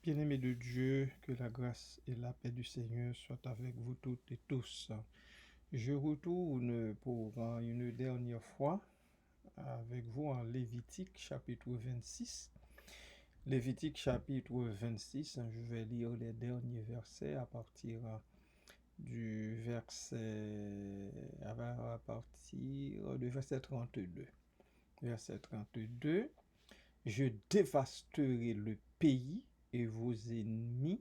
Bien-aimés de Dieu, que la grâce et la paix du Seigneur soient avec vous toutes et tous. Je retourne pour une dernière fois avec vous en Lévitique chapitre 26. Lévitique chapitre 26, je vais lire les derniers versets à partir du verset 32. Verset 32. Je dévasterai le pays et vos ennemis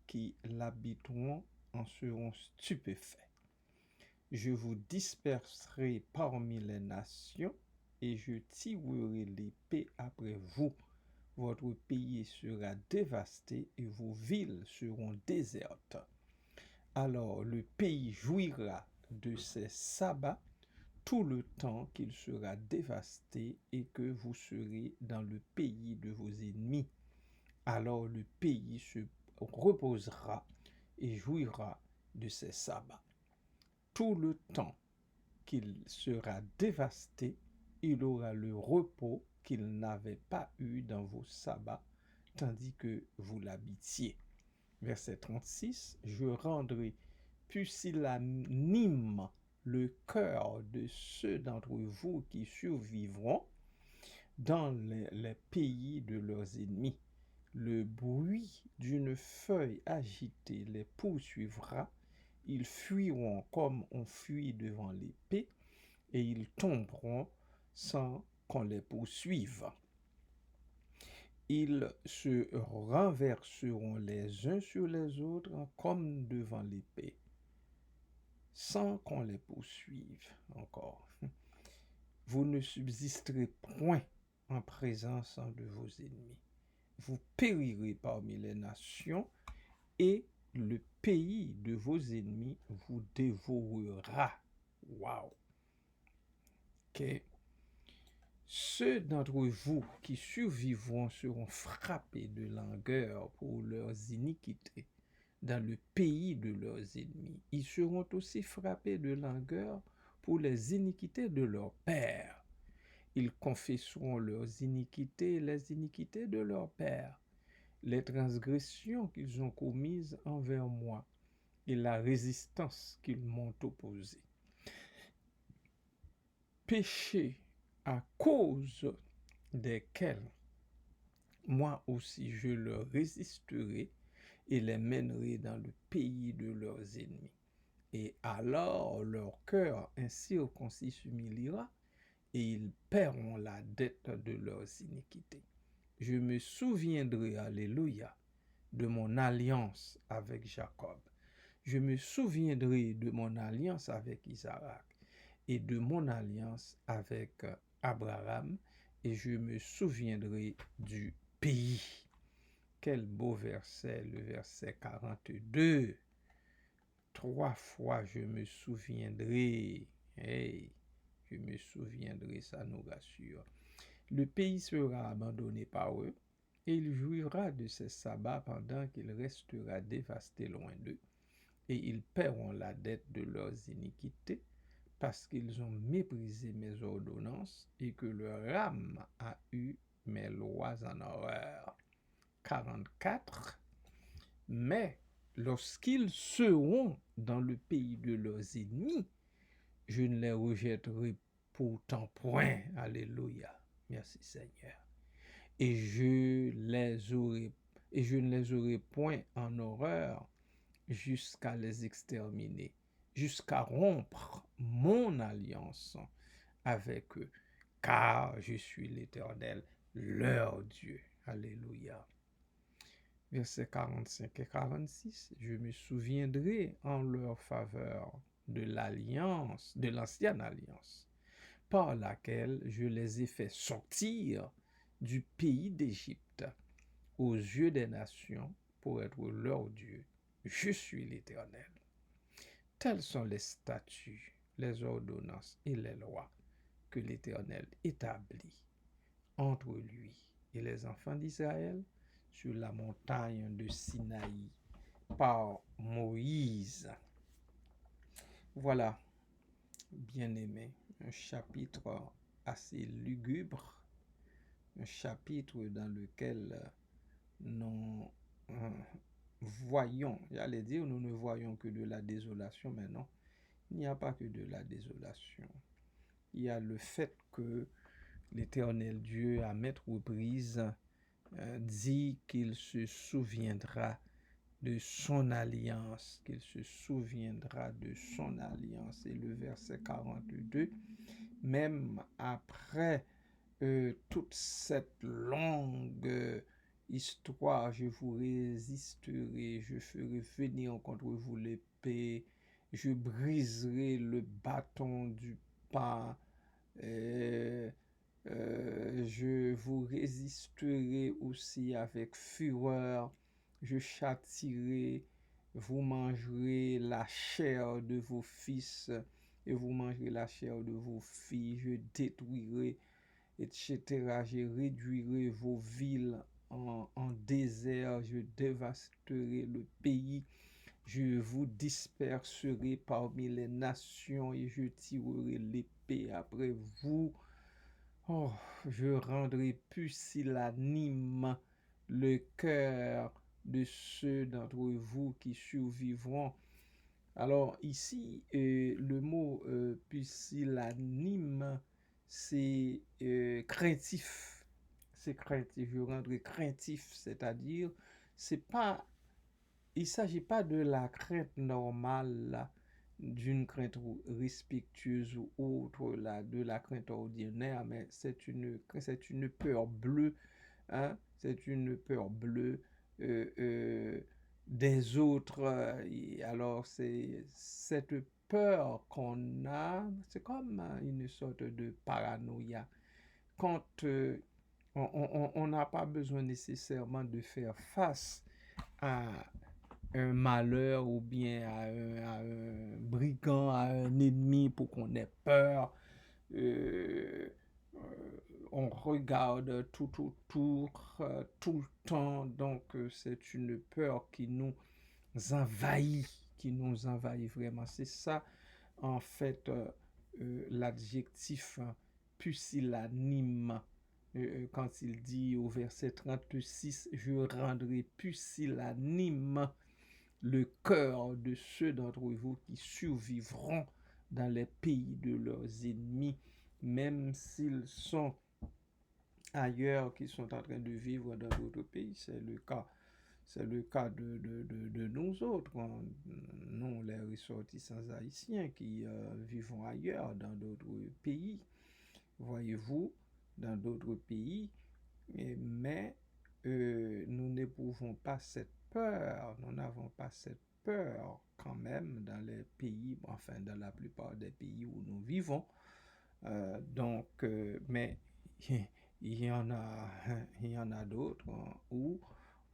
qui l'habiteront en seront stupéfaits. Je vous disperserai parmi les nations et je tirerai l'épée après vous. Votre pays sera dévasté et vos villes seront désertes. Alors le pays jouira de ses sabbats tout le temps qu'il sera dévasté et que vous serez dans le pays de vos ennemis. Alors le pays se reposera et jouira de ses sabbats. Tout le temps qu'il sera dévasté, il aura le repos qu'il n'avait pas eu dans vos sabbats, tandis que vous l'habitiez. Verset 36, je rendrai pusillanime le cœur de ceux d'entre vous qui survivront dans les pays de leurs ennemis. Le bruit d'une feuille agitée les poursuivra. Ils fuiront comme on fuit devant l'épée, et ils tomberont sans qu'on les poursuive. Ils se renverseront les uns sur les autres comme devant l'épée, sans qu'on les poursuive encore. Vous ne subsisterez point en présence de vos ennemis. Vous périrez parmi les nations et le pays de vos ennemis vous dévorera. Waouh! Okay. Ceux d'entre vous qui survivront seront frappés de langueur pour leurs iniquités dans le pays de leurs ennemis. Ils seront aussi frappés de langueur pour les iniquités de leurs pères. Ils confesseront leurs iniquités, les iniquités de leurs pères, les transgressions qu'ils ont commises envers moi et la résistance qu'ils m'ont opposée. Péchés à cause desquels moi aussi je leur résisterai et les mènerai dans le pays de leurs ennemis. Et alors leur cœur incirconcis s'humiliera et ils paieront la dette de leurs iniquités. Je me souviendrai, alléluia, de mon alliance avec Jacob. Je me souviendrai de mon alliance avec Isaac et de mon alliance avec Abraham, et je me souviendrai du pays. Quel beau verset, le verset 42. 3 fois je me souviendrai. Hey, je me souviendrai, ça nous rassure. Le pays sera abandonné par eux, et il jouira de ses sabbats pendant qu'il restera dévasté loin d'eux, et ils paieront la dette de leurs iniquités, parce qu'ils ont méprisé mes ordonnances, et que leur âme a eu mes lois en horreur. 44. Mais lorsqu'ils seront dans le pays de leurs ennemis, je ne les rejetterai pourtant point. Alléluia. Merci Seigneur. Et je ne les aurai point en horreur jusqu'à les exterminer, jusqu'à rompre mon alliance avec eux, car je suis l'Éternel, leur Dieu. Alléluia. Versets 45 et 46, je me souviendrai en leur faveur de l'alliance, de l'ancienne alliance, par laquelle je les ai fait sortir du pays d'Égypte aux yeux des nations pour être leur Dieu. Je suis l'Éternel. Tels sont les statuts, les ordonnances et les lois que l'Éternel établit entre lui et les enfants d'Israël sur la montagne de Sinaï par Moïse. Voilà, bien-aimés, un chapitre assez lugubre, un chapitre dans lequel nous voyons, j'allais dire, nous ne voyons que de la désolation, mais non, il n'y a pas que de la désolation. Il y a le fait que l'Éternel Dieu, à maintes reprises, dit qu'il se souviendra de son alliance, qu'il se souviendra de son alliance. Et le verset 42, même après toute cette longue histoire, je vous résisterai, je ferai venir contre vous l'épée, je briserai le bâton du pain, je vous résisterai aussi avec fureur, je châtirai, vous mangerez la chair de vos fils et vous mangerez la chair de vos filles, je détruirai, etc. Je réduirai vos villes en désert, je dévasterai le pays, je vous disperserai parmi les nations et je tirerai l'épée après vous. Oh, je rendrai pusillanime le cœur de ceux d'entre vous qui survivront. Alors ici, le mot pusillanime, c'est craintif. C'est craintif, je rendrai craintif, c'est-à-dire, c'est pas, il ne s'agit pas de la crainte normale, là, d'une crainte respectueuse ou autre, là, de la crainte ordinaire, mais c'est une peur bleue, hein? C'est une peur bleue euh, euh, des autres. Alors, c'est cette peur qu'on a, c'est comme une sorte de paranoïa. Quand on n'a pas besoin nécessairement de faire face à un malheur ou bien à un brigand, à un ennemi pour qu'on ait peur. Euh, euh, on regarde tout autour, tout le temps. Donc, c'est une peur qui nous envahit vraiment. C'est ça, en fait, l'adjectif pusillanime. Quand il dit au verset 36, je rendrai pusillanime le cœur de ceux d'entre vous qui survivront dans les pays de leurs ennemis, même s'ils sont ailleurs, qui sont en train de vivre dans d'autres pays. C'est le cas de nous autres, nous les ressortissants haïtiens qui vivons ailleurs, dans d'autres pays, voyez-vous, dans d'autres pays, mais nous n'éprouvons pas cette peur, nous n'avons pas cette peur quand même dans les pays, enfin dans la plupart des pays où nous vivons. Mais il y en a, il y en a d'autres où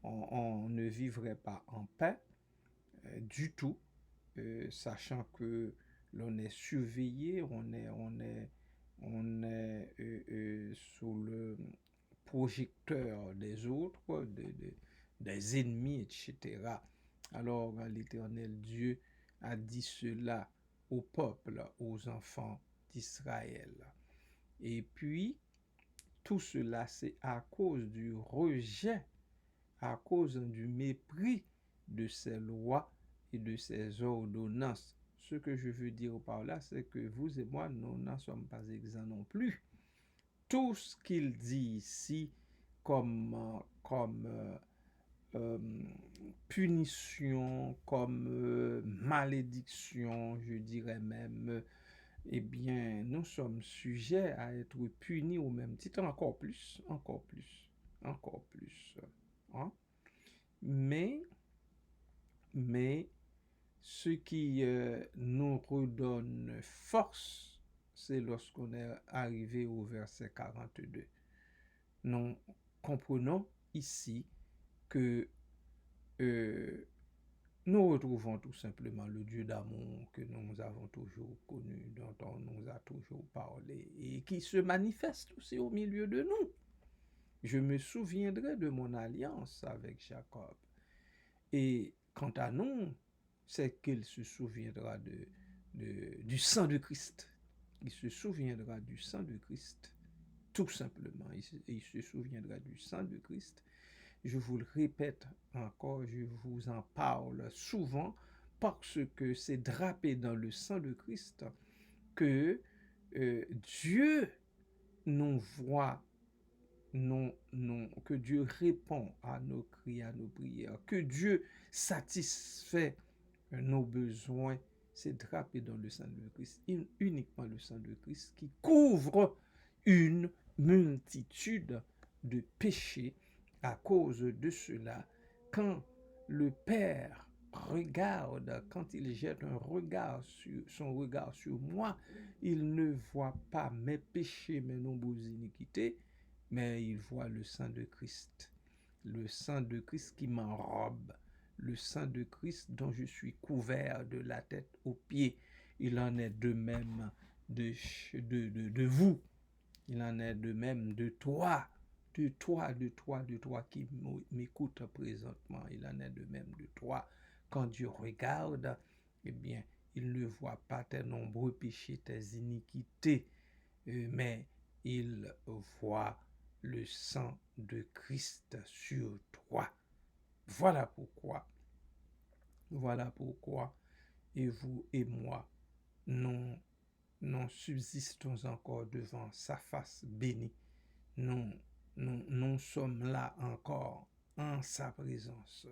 on ne vivrait pas en paix du tout, sachant que l'on est surveillé, on est sous le projecteur des autres, des ennemis, etc. Alors l'Éternel Dieu a dit cela au peuple, aux enfants d'Israël. Et puis, tout cela, c'est à cause du rejet, à cause du mépris de ces lois et de ces ordonnances. Ce que je veux dire par là, c'est que vous et moi, nous n'en sommes pas exempts non plus. Tout ce qu'il dit ici comme punition, comme malédiction, je dirais même, eh bien, nous sommes sujets à être punis au même titre, encore plus, encore plus, encore plus. Hein? Mais, mais, ce qui nous redonne force, c'est lorsqu'on est arrivé au verset 42. Nous comprenons ici que nous retrouvons tout simplement le Dieu d'amour que nous avons toujours connu, dont on nous a toujours parlé, et qui se manifeste aussi au milieu de nous. Je me souviendrai de mon alliance avec Jacob. Et quant à nous, c'est qu'il se souviendra du sang de Christ. Il se souviendra du sang de Christ, tout simplement. Il se souviendra du sang de Christ je vous le répète encore, je vous en parle souvent, parce que c'est drapé dans le sang de Christ que Dieu nous voit, que Dieu répond à nos cris, à nos prières, que Dieu satisfait nos besoins. C'est drapé dans le sang de Christ, uniquement le sang de Christ qui couvre une multitude de péchés. À cause de cela, quand le Père regarde, quand il jette son regard sur moi, il ne voit pas mes péchés, mes nombreuses iniquités, mais il voit le sang de Christ. Le sang de Christ qui m'enrobe, le sang de Christ dont je suis couvert de la tête aux pieds. Il en est de même de vous. Il en est de même de toi. De toi qui m'écoute présentement. Il en est de même de toi. Quand Dieu regarde, eh bien, il ne voit pas tes nombreux péchés, tes iniquités, mais il voit le sang de Christ sur toi. Voilà pourquoi, et vous et moi, nous subsistons encore devant sa face bénie. Nous sommes là encore en sa présence,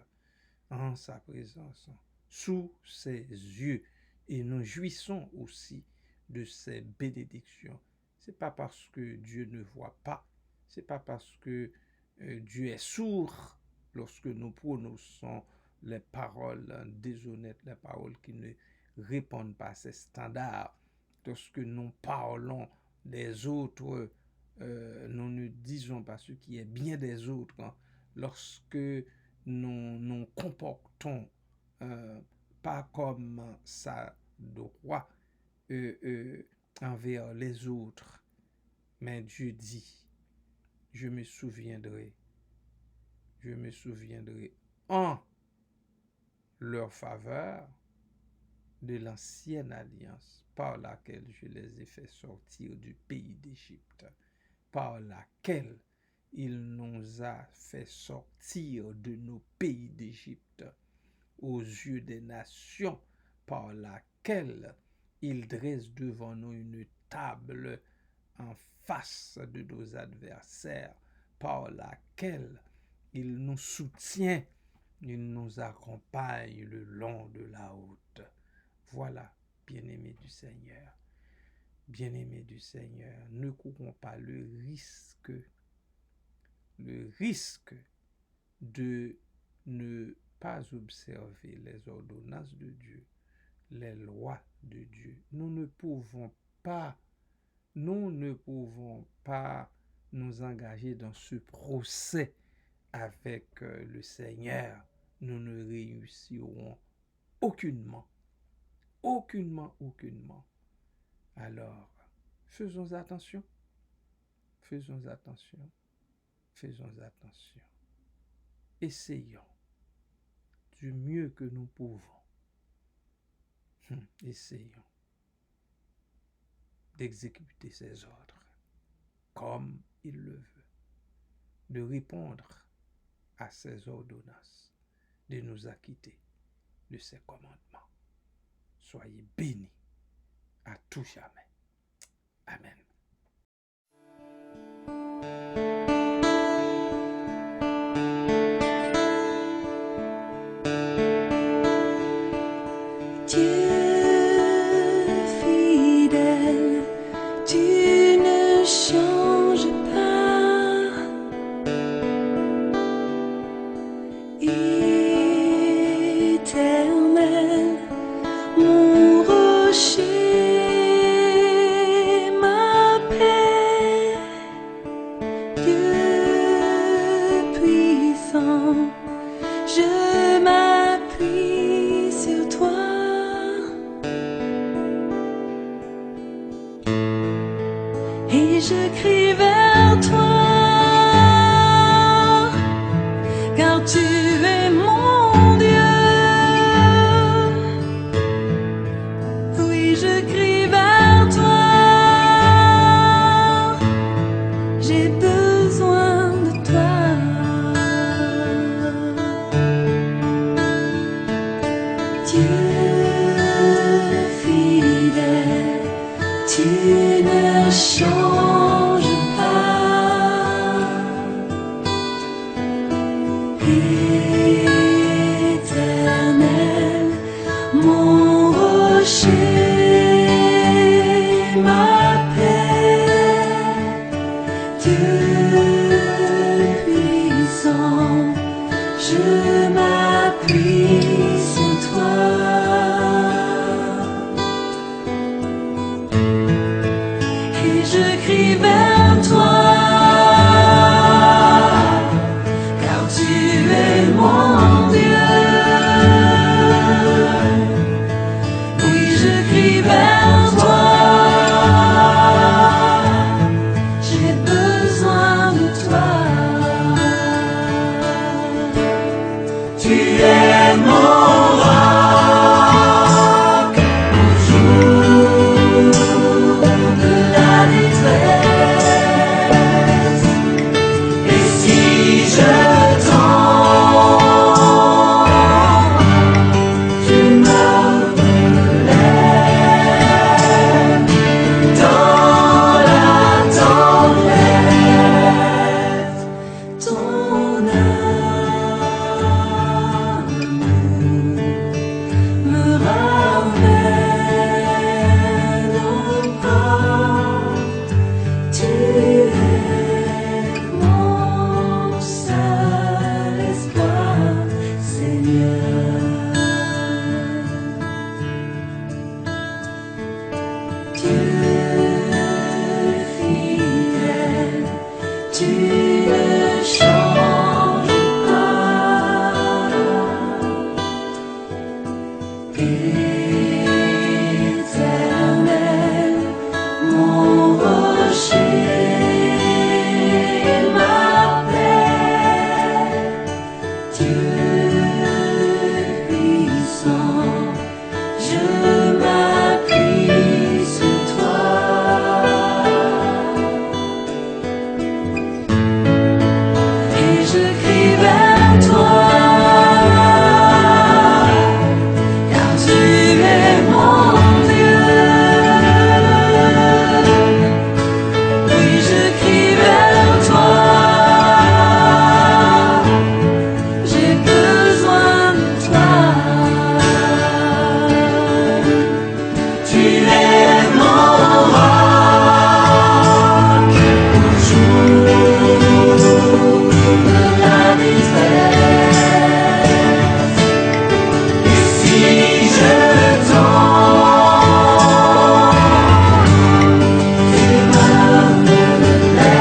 sous ses yeux, et nous jouissons aussi de ses bénédictions. C'est pas parce que Dieu ne voit pas, c'est pas parce que Dieu est sourd lorsque nous prononçons les paroles déshonnêtes, les paroles qui ne répondent pas à ses standards. Lorsque nous parlons des autres, nous ne disons pas ce qui est bien des autres. Lorsque nous comportons pas comme ça doit envers les autres, mais Dieu dit, je me souviendrai en leur faveur de l'ancienne alliance par laquelle je les ai fait sortir du pays d'Égypte, par laquelle il nous a fait sortir de nos pays d'Égypte aux yeux des nations, par laquelle il dresse devant nous une table en face de nos adversaires, par laquelle il nous soutient, il nous accompagne le long de la route. Voilà, bien-aimés du Seigneur, ne courons pas le risque de ne pas observer les ordonnances de Dieu, les lois de Dieu. Nous ne pouvons pas nous engager dans ce procès avec le Seigneur. Nous ne réussirons aucunement. Alors, faisons attention. Essayons du mieux que nous pouvons. Essayons d'exécuter ses ordres comme il le veut, de répondre à ses ordonnances, de nous acquitter de ses commandements. Soyez bénis à tout jamais. Amen. Mon rocher, ma Éternel, mon rocher, ma paix, Dieu puissant, je m'appuie sur toi. Et je crie vers toi, car tu es mon Dieu. Oui, je crie vers toi, j'ai besoin de toi. Tu es mon roc au jour de la détresse. Et si je tombe, tu me relèves dans la tempête. Ton amour me ramène au port. Tu es mon seul espoir, Seigneur. Dieu fidèle, tu ne changes pas. Éternel, mon rocher, ma paix, Dieu puissant, je m'appuie sur toi. Et je crie vers toi, car tu es mon Dieu. Oui, je crie vers toi, j'ai besoin de toi. Tu es mon roc au jour de la détresse. Et si je tombe, tu me relèves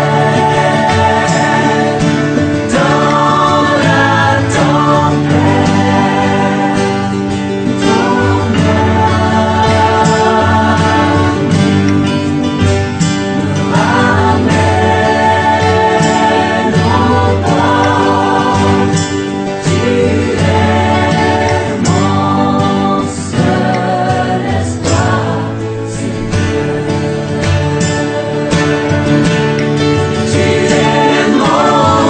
dans la tempête. Ton amour me ramène au port. Tu es mon seul espoir, Seigneur. Tu es mon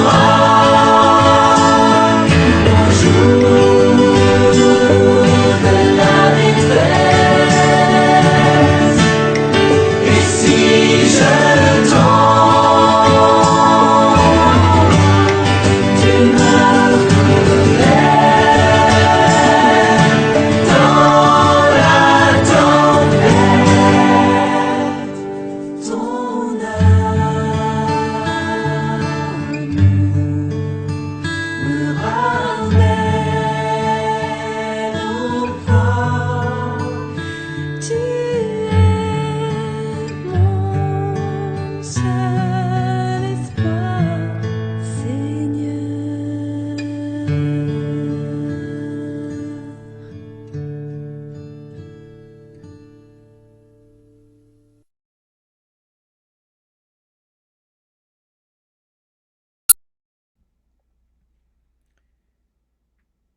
roc au jour de la détresse. Et si je tombe, tu me relèves dans la tempête. Ton amour me ramène au port. Tu es mon seul espoir, Seigneur.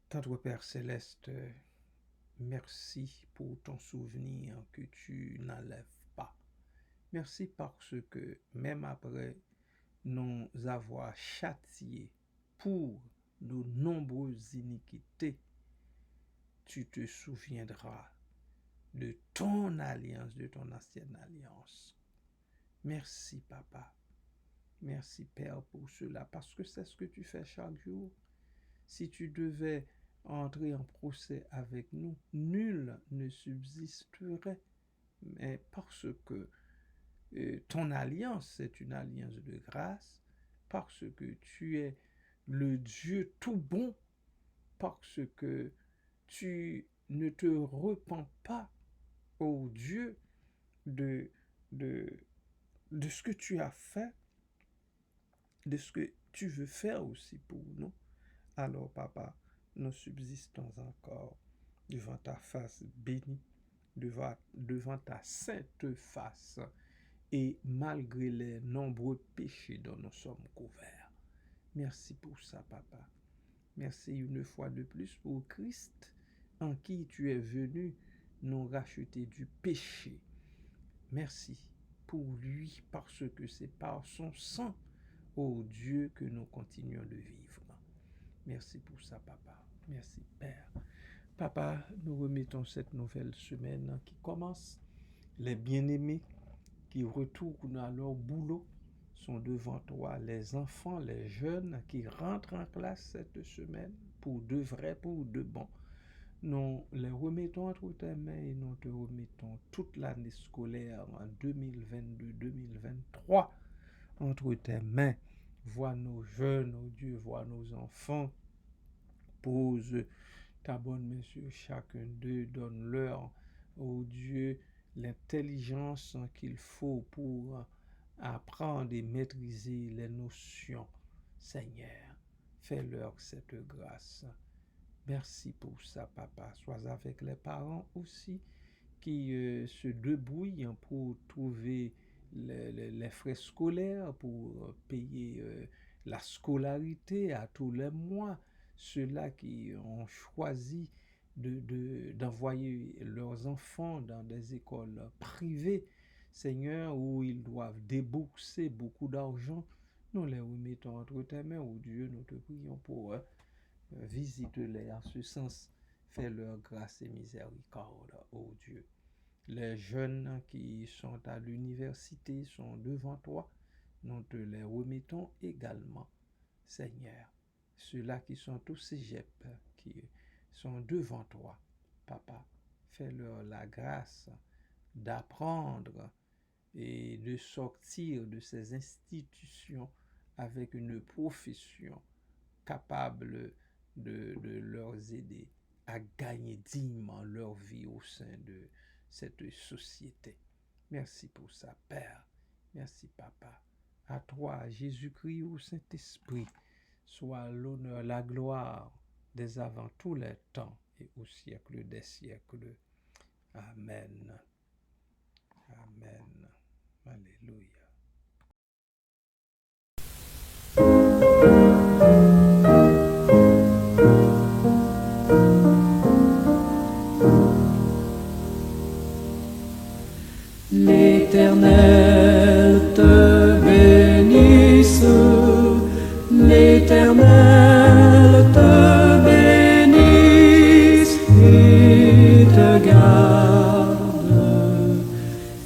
Tendre Père Céleste, merci pour ton souvenir que tu n'enlèves pas. Merci parce que même après nous avoir châtiés pour nos nombreuses iniquités, tu te souviendras de ton alliance, de ton ancienne alliance. Merci, Papa. Merci, Père, pour cela, parce que c'est ce que tu fais chaque jour. Si tu devais entrer en procès avec nous, nul ne subsisterait, mais parce que ton alliance est une alliance de grâce, parce que tu es le Dieu tout bon, parce que tu ne te repens pas, ô Dieu, de, de, de ce que tu as fait, de ce que tu veux faire aussi pour nous. Alors, Papa, nous subsistons encore devant ta face bénie, devant ta sainte face, et malgré les nombreux péchés dont nous sommes couverts. Merci pour ça, Papa. Merci une fois de plus pour Christ, en qui tu es venu nous racheter du péché. Merci pour lui, parce que c'est par son sang, ô Dieu, que nous continuons de vivre. Merci pour ça, Papa. Merci, Père. Papa, nous remettons cette nouvelle semaine qui commence. Les bien-aimés qui retournent à leur boulot sont devant toi. Les enfants, les jeunes qui rentrent en classe cette semaine, pour de vrai, pour de bon. Nous les remettons entre tes mains et nous te remettons toute l'année scolaire en 2022-2023 entre tes mains. Vois nos jeunes, oh Dieu, vois nos enfants. Pose ta bonne main sur chacun d'eux, donne-leur, oh Dieu, l'intelligence qu'il faut pour apprendre et maîtriser les notions. Seigneur, fais-leur cette grâce. Merci pour ça, Papa. Sois avec les parents aussi qui se débrouillent pour trouver les frais scolaires, pour payer la scolarité à tous les mois. Ceux-là qui ont choisi d'envoyer leurs enfants dans des écoles privées, Seigneur, où ils doivent débourser beaucoup d'argent, nous les remettons entre tes mains, ô Dieu, nous te prions pour eux. Visite-les en ce sens, fais-leur grâce et miséricorde, ô Dieu. Les jeunes qui sont à l'université sont devant toi, nous te les remettons également, Seigneur. Ceux-là qui sont au cégep, qui sont devant toi, Papa, fais-leur la grâce d'apprendre et de sortir de ces institutions avec une profession capable de leur aider à gagner dignement leur vie au sein de cette société. Merci pour ça, Père. Merci, Papa. À toi, Jésus-Christ, au Saint-Esprit, soit l'honneur, la gloire dès avant tous les temps et au siècle des siècles. Amen. Amen. Alléluia. L'Éternel te bénisse, l'Éternel te bénisse et te garde,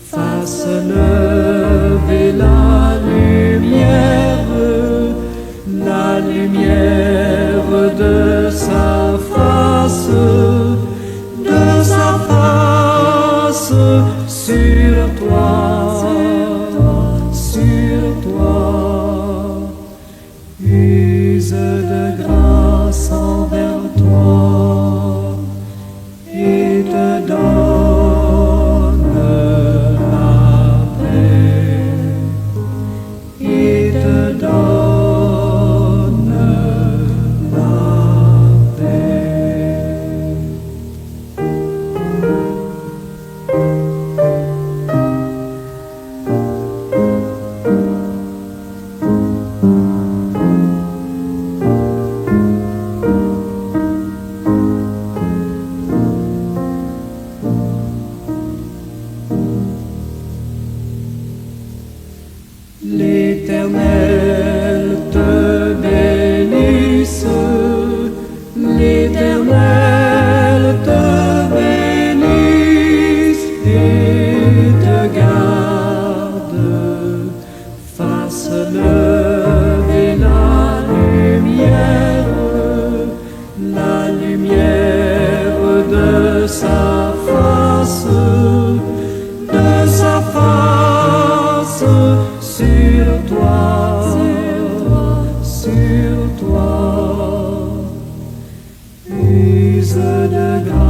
fasse lever la lumière de sa face sur toi, use de grâce envers toi et te donne la paix, et te donne la paix. L'Éternel te bénisse, l'Éternel te bénisse et te garde, fasse lever la lumière sur toi. Use de grâce.